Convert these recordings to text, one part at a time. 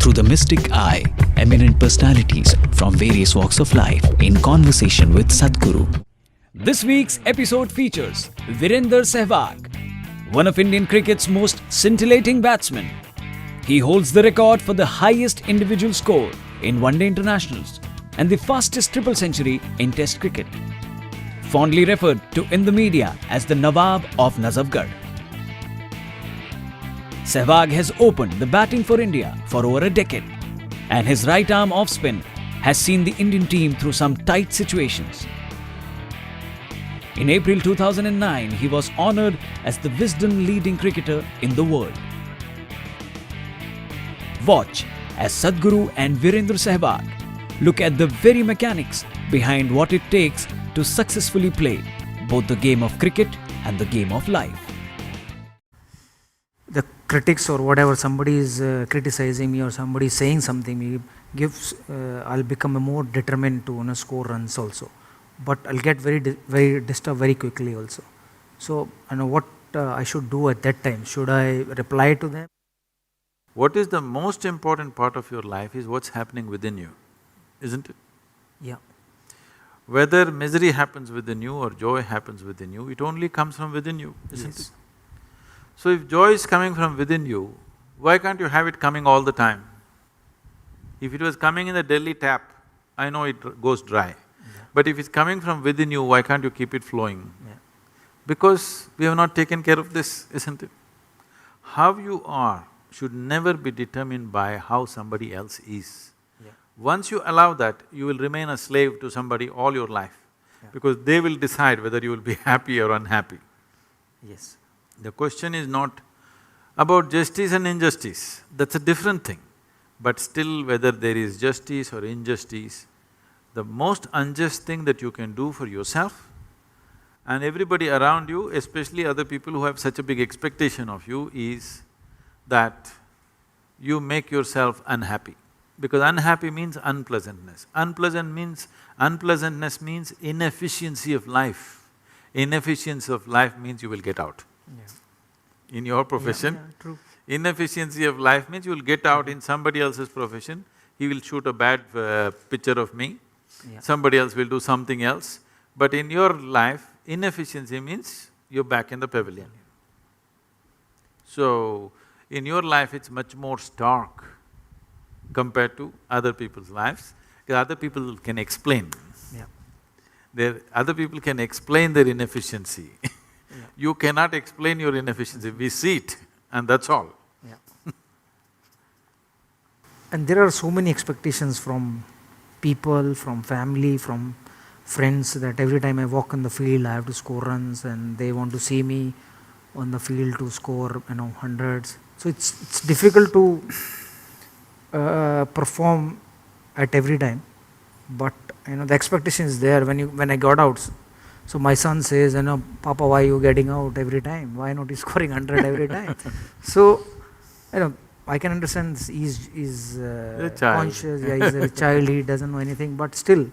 through the mystic eye, eminent personalities from various walks of life in conversation with Sadhguru. This week's episode features Virender Sehwag, one of Indian cricket's most scintillating batsmen. He holds the record for the highest individual score in one-day internationals and the fastest triple century in Test cricket. Fondly referred to in the media as the Nawab of Nazafgarh. Sehwag has opened the batting for India for over a decade, and his right arm off spin has seen the Indian team through some tight situations. In April 2009, he was honoured as the Wisden leading cricketer in the world. Watch as Sadhguru and Virender Sehwag look at the very mechanics behind what it takes to successfully play both the game of cricket and the game of life. The critics or whatever, somebody is criticizing me or somebody is saying something, me gives, I'll become more determined to score runs also. But I'll get very disturbed very quickly also. So I know what I should do at that time. Should I reply to them? What is the most important part of your life is what's happening within you, isn't it? Yeah. Whether misery happens within you or joy happens within you, it only comes from within you, isn't it? So if joy is coming from within you, why can't you have it coming all the time? If it was coming in the Delhi tap, I know it goes dry. But if it's coming from within you, why can't you keep it flowing? Because we have not taken care of this, isn't it? How you are should never be determined by how somebody else is. Once you allow that, you will remain a slave to somebody all your life, because they will decide whether you will be happy or unhappy. Yes. The question is not about justice and injustice, that's a different thing. But still, whether there is justice or injustice, the most unjust thing that you can do for yourself and everybody around you, especially other people who have such a big expectation of you, is that you make yourself unhappy. Because unhappy means unpleasantness. Unpleasantness means inefficiency of life. Inefficiency of life means you will get out. In your profession, True. inefficiency of life means you will get out in somebody else's profession. He will shoot a bad picture of me, somebody else will do something else. But in your life, inefficiency means you're back in the pavilion. So, in your life it's much more stark compared to other people's lives, because other people can explain. Other people can explain their inefficiency. You cannot explain your inefficiency, we see it and that's all. And there are so many expectations from people, from family, from friends, that every time I walk on the field I have to score runs, and they want to see me on the field to score, hundreds. So it's difficult to perform at every time, but the expectation is there when I got out. So my son says, Papa, why are you getting out every time? Why not you scoring 100 every time? So, I can understand he's conscious, he's a child, he doesn't know anything, but still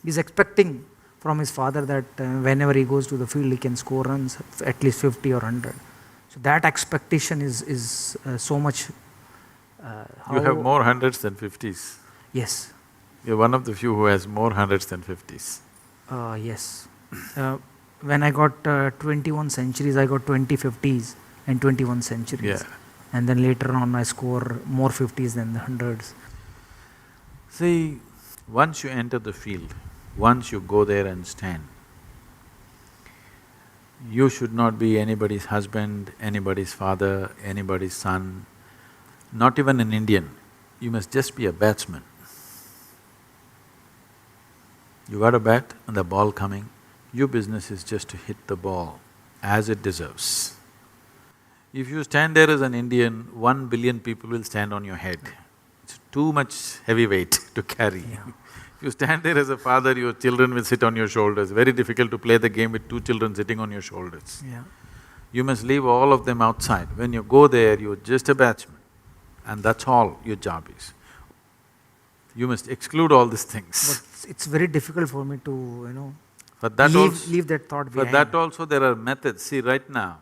he's expecting from his father that whenever he goes to the field he can score runs, at least 50 or 100. So that expectation is so much… You have more hundreds than fifties. Yes. You're one of the few who has more hundreds than fifties. Yes. When I got 21 centuries, I got 20 50s and 21 centuries. And then later on I score more 50s than the hundreds. See, once you enter the field, once you go there and stand, you should not be anybody's husband, anybody's father, anybody's son, not even an Indian. You must just be a batsman. You got a bat and the ball coming, your business is just to hit the ball as it deserves. If you stand there as an Indian, 1 billion people will stand on your head. It's too much heavy weight to carry. If you stand there as a father, your children will sit on your shoulders. Very difficult to play the game with 2 children sitting on your shoulders. You must leave all of them outside. When you go there, you're just a batsman, and that's all your job is. You must exclude all these things. But it's very difficult for me to, For that leave that thought behind. For that also there are methods. See, right now,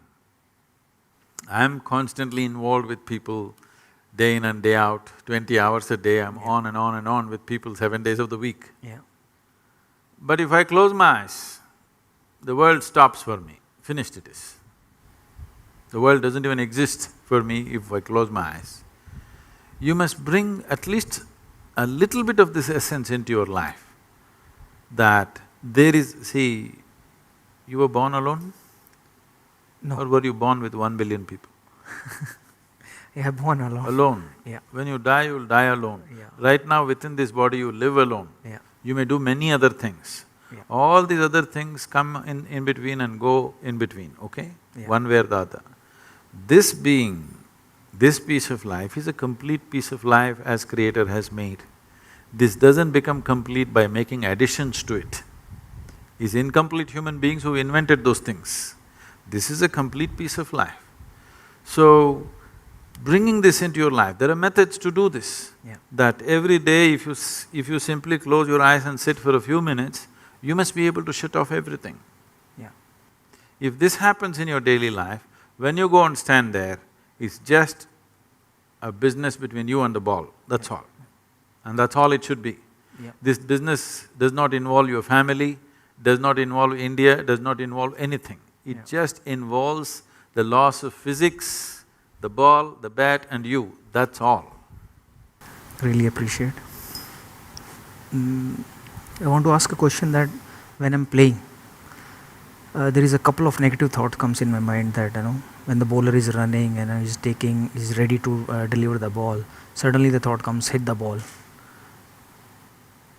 I am constantly involved with people day in and day out, 20 hours a day, I'm on and on and on with people 7 days of the week. Yeah. But if I close my eyes, the world stops for me, finished it is. The world doesn't even exist for me if I close my eyes. You must bring at least a little bit of this essence into your life, that there is… See, you were born alone? No. Or were you born with 1 billion people? Yeah, born alone. Alone. Yeah. When you die, you'll die alone. Yeah. Right now, within this body, you live alone. Yeah. You may do many other things. Yeah. All these other things come in between and go in between, okay? Yeah. One way or the other. This being, this piece of life is a complete piece of life as Creator has made. This doesn't become complete by making additions to it. It's incomplete human beings who invented those things. This is a complete piece of life. So, bringing this into your life, there are methods to do this. Yeah. That every day if you simply close your eyes and sit for a few minutes, you must be able to shut off everything. Yeah. If this happens in your daily life, when you go and stand there, it's just a business between you and the ball, that's all. And that's all it should be. Yeah. This business does not involve your family, does not involve India, does not involve anything. It Yeah. just involves the laws of physics, the ball, the bat and you, that's all. Really appreciate. I want to ask a question that when I'm playing, there is a couple of negative thoughts comes in my mind that, when the bowler is running and he's ready to deliver the ball, suddenly the thought comes, hit the ball.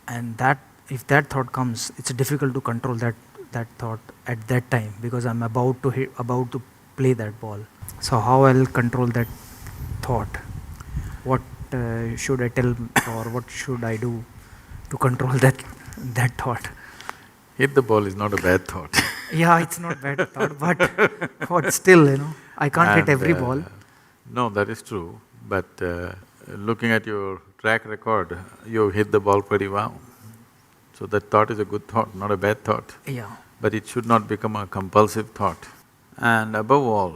And if that thought comes, it's difficult to control that thought at that time because I'm about to play that ball. So how I'll control that thought? What should I tell or what should I do to control that thought? Hit the ball is not a bad thought. Yeah, it's not bad thought, but still, I can't hit every And, ball. No, that is true, but looking at your track record, you hit the ball pretty well. So that thought is a good thought, not a bad thought. Yeah. But it should not become a compulsive thought. And above all,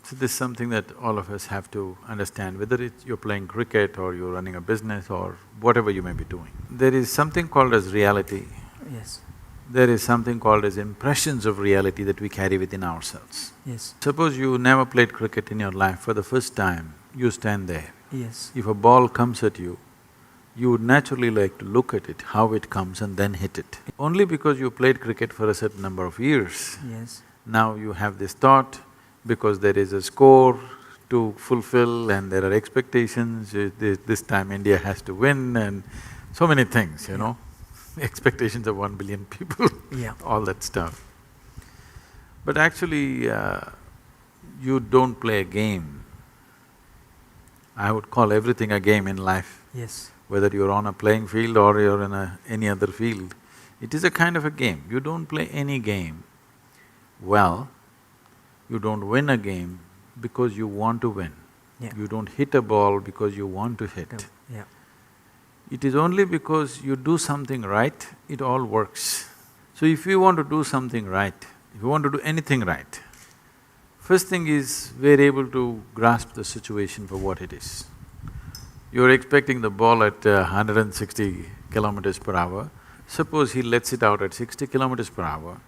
so this is something that all of us have to understand, whether it's you're playing cricket or you're running a business or whatever you may be doing. There is something called as reality. Yes. There is something called as impressions of reality that we carry within ourselves. Yes. Suppose you never played cricket in your life, for the first time, you stand there. Yes. If a ball comes at you, you would naturally like to look at it, how it comes and then hit it. Only because you played cricket for a certain number of years, Yes. now you have this thought, because there is a score to fulfill and there are expectations, this time India has to win and so many things, expectations of 1 billion people, Yeah. all that stuff. But actually, you don't play a game. I would call everything a game in life. Yes. Whether you're on a playing field or you're in any other field, it is a kind of a game. You don't play any game well, you don't win a game because you want to win. Yeah. You don't hit a ball because you want to hit. Yeah. It is only because you do something right, it all works. So if you want to do something right, if you want to do anything right, first thing is we're able to grasp the situation for what it is. You're expecting the ball at 160 kilometers per hour. Suppose he lets it out at 60 kilometers per hour.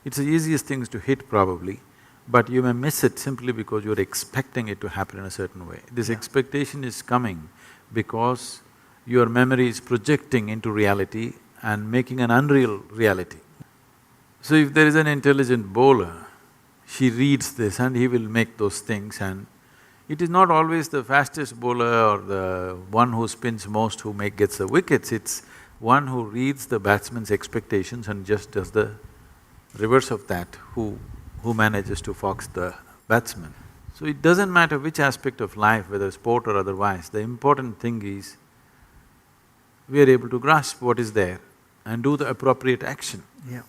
It's the easiest things to hit probably, but you may miss it simply because you're expecting it to happen in a certain way. This expectation is coming because your memory is projecting into reality and making an unreal reality. So if there is an intelligent bowler, he reads this and he will make those things, and it is not always the fastest bowler or the one who spins most who gets the wickets, it's one who reads the batsman's expectations and just does the reverse of that, who manages to fox the batsman. So it doesn't matter which aspect of life, whether sport or otherwise, the important thing is we are able to grasp what is there and do the appropriate action. Yeah.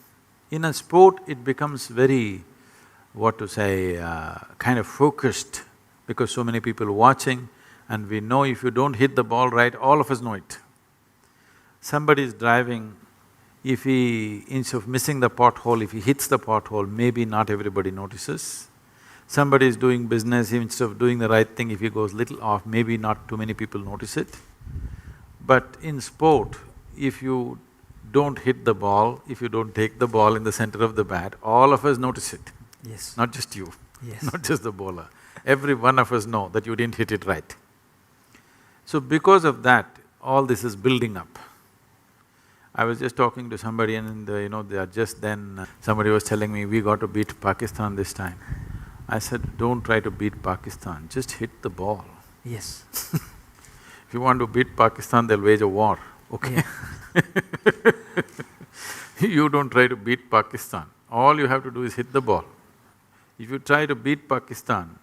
In a sport, it becomes very, kind of focused because so many people watching, and we know if you don't hit the ball right, all of us know it. Somebody is driving, if he, instead of missing the pothole, if he hits the pothole, maybe not everybody notices. Somebody is doing business, instead of doing the right thing, if he goes little off, maybe not too many people notice it. But in sport, if you don't hit the ball, if you don't take the ball in the center of the bat, all of us notice it. Yes. Not just you, Yes. not just the bowler. Every one of us know that you didn't hit it right. So because of that, all this is building up. I was just talking to somebody and they are just then… somebody was telling me, we got to beat Pakistan this time. I said, don't try to beat Pakistan, just hit the ball. Yes. If you want to beat Pakistan, they'll wage a war, okay? You don't try to beat Pakistan, all you have to do is hit the ball. If you try to beat Pakistan,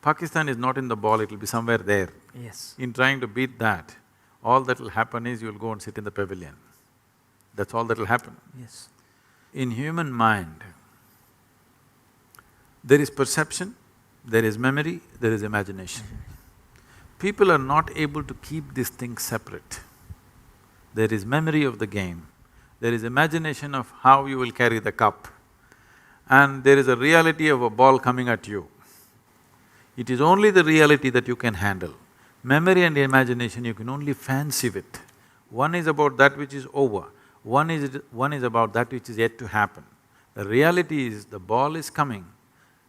Pakistan is not in the ball, it'll be somewhere there. Yes. In trying to beat that, all that'll happen is you'll go and sit in the pavilion. That's all that'll happen. Yes. In human mind, there is perception, there is memory, there is imagination. People are not able to keep these things separate. There is memory of the game, there is imagination of how you will carry the cup, and there is a reality of a ball coming at you. It is only the reality that you can handle. Memory and imagination, you can only fancy with. One is about that which is over, one is about that which is yet to happen. The reality is the ball is coming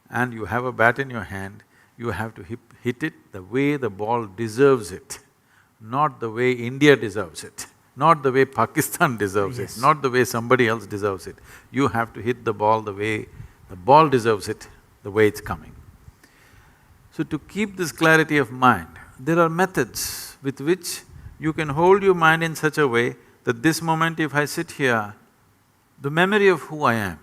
and you have a bat in your hand, you have to hit it the way the ball deserves it, not the way India deserves it, not the way Pakistan deserves it, not the way somebody else deserves it. You have to hit the ball the way the ball deserves it, the way it's coming. So to keep this clarity of mind, there are methods with which you can hold your mind in such a way that this moment if I sit here, the memory of who I am,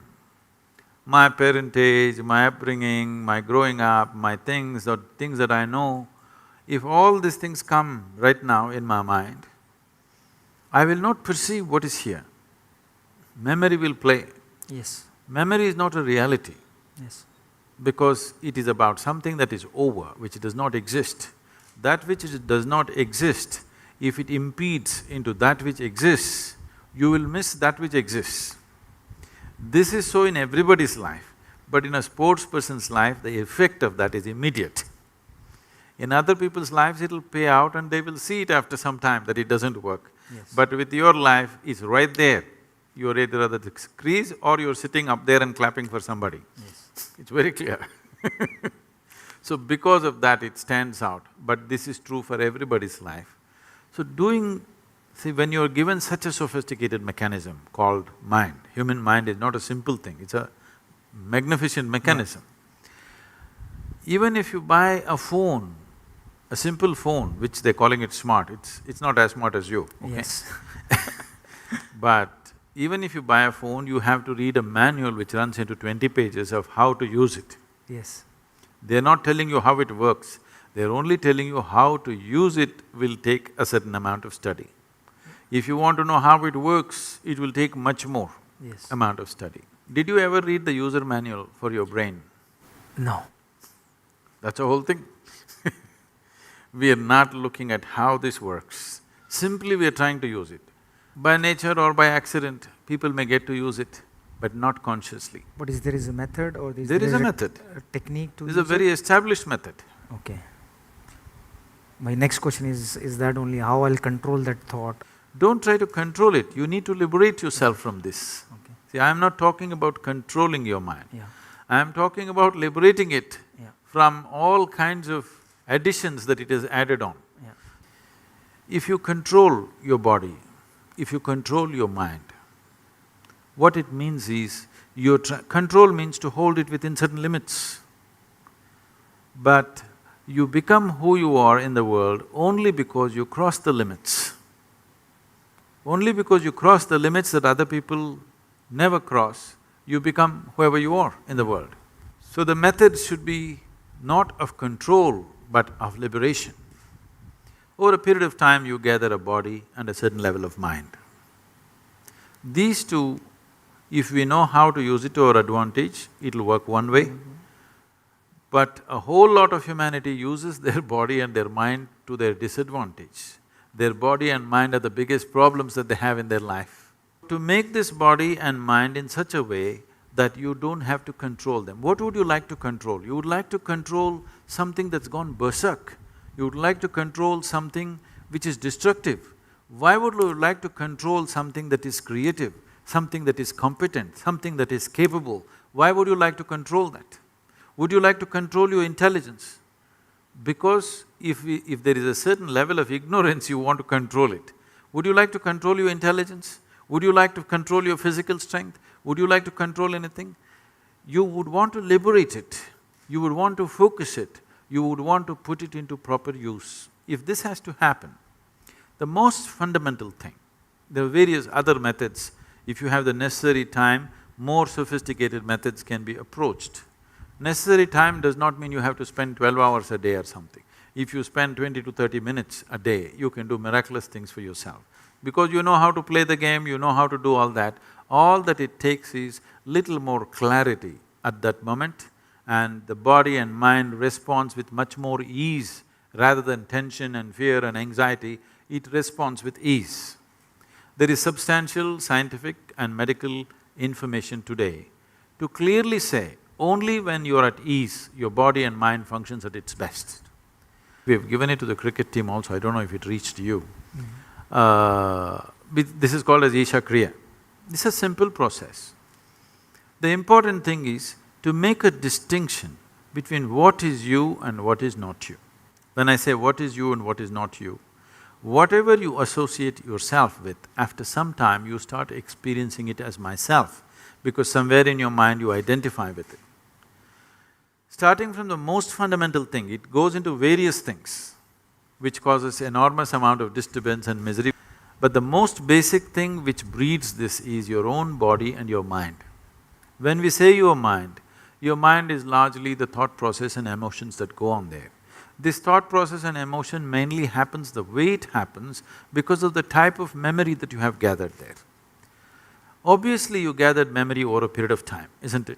my parentage, my upbringing, my growing up, my things or things that I know, if all these things come right now in my mind, I will not perceive what is here. Memory will play. Yes. Memory is not a reality. Yes. Because it is about something that is over, which does not exist. That which does not exist, if it impedes into that which exists, you will miss that which exists. This is so in everybody's life, but in a sports person's life, the effect of that is immediate. In other people's lives, it'll pay out and they will see it after some time that it doesn't work. Yes. But with your life, it's right there. You're either at the crease or you're sitting up there and clapping for somebody. Yes. It's very clear. So because of that, it stands out, but this is true for everybody's life. So see, when you're given such a sophisticated mechanism called mind, human mind is not a simple thing, it's a magnificent mechanism. Yeah. Even if you buy a phone, a simple phone, which they're calling it smart, it's not as smart as you, okay? Yes. But even if you buy a phone, you have to read a manual which runs into 20 pages of how to use it. Yes. They're not telling you how it works, they're only telling you how to use it will take a certain amount of study. If you want to know how it works, it will take much more amount of study. Did you ever read the user manual for your brain? No. That's the whole thing. We are not looking at how this works, simply we are trying to use it. By nature or by accident, people may get to use it, but not consciously. But there is a method or There is a method. A technique to This is a very established method. Okay. My next question is that only how I'll control that thought? Don't try to control it, you need to liberate yourself from this. Okay. See, I'm not talking about controlling your mind. Yeah. I'm talking about liberating it Yeah. from all kinds of additions that it has added on. Yeah. If you control your body, if you control your mind, what it means is, control means to hold it within certain limits. But you become who you are in the world only because you cross the limits. Only because you cross the limits that other people never cross, you become whoever you are in the world. So the method should be not of control, but of liberation. Over a period of time, you gather a body and a certain level of mind. These two, if we know how to use it to our advantage, it'll work one way. But a whole lot of humanity uses their body and their mind to their disadvantage. Their body and mind are the biggest problems that they have in their life. To make this body and mind in such a way that you don't have to control them. What would you like to control? You would like to control something that's gone berserk. You would like to control something which is destructive. Why would you like to control something that is creative, something that is competent, something that is capable? Why would you like to control that? Would you like to control your intelligence? Because if there is a certain level of ignorance, you want to control it. Would you like to control your intelligence? Would you like to control your physical strength? Would you like to control anything? You would want to liberate it, you would want to focus it, you would want to put it into proper use. If this has to happen, the most fundamental thing, there are various other methods. If you have the necessary time, more sophisticated methods can be approached. Necessary time does not mean you have to spend 12 hours a day or something. If you spend 20 to 30 minutes a day, you can do miraculous things for yourself. Because you know how to play the game, you know how to do all that it takes is little more clarity at that moment, and the body and mind responds with much more ease rather than tension and fear and anxiety, it responds with ease. There is substantial scientific and medical information today to clearly say, only when you're at ease, your body and mind functions at its best. We've given it to the cricket team also, I don't know if it reached you. This is called as Isha Kriya. This is a simple process. The important thing is to make a distinction between what is you and what is not you. When I say what is you and what is not you, whatever you associate yourself with, after some time you start experiencing it as myself, because somewhere in your mind you identify with it. Starting from the most fundamental thing, it goes into various things, which causes enormous amount of disturbance and misery. But the most basic thing which breeds this is your own body and your mind. When we say your mind is largely the thought process and emotions that go on there. This thought process and emotion mainly happens the way it happens because of the type of memory that you have gathered there. Obviously, you gathered memory over a period of time, isn't it?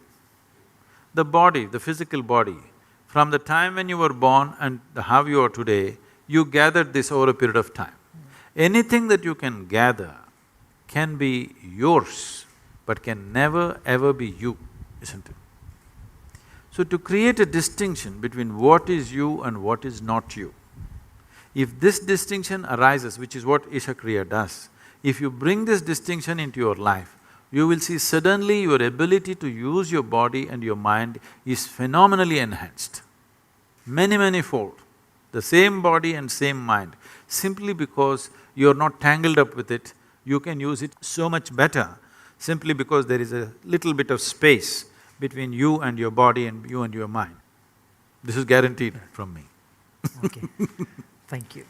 The body, the physical body, from the time when you were born and how you are today, you gathered this over a period of time. Anything that you can gather can be yours, but can never ever be you, isn't it? So to create a distinction between what is you and what is not you, if this distinction arises, which is what Isha Kriya does, if you bring this distinction into your life, you will see suddenly your ability to use your body and your mind is phenomenally enhanced, many fold. The same body and same mind, simply because you're not tangled up with it, you can use it so much better, simply because there is a little bit of space between you and your body and you and your mind. This is guaranteed from me. Okay, thank you.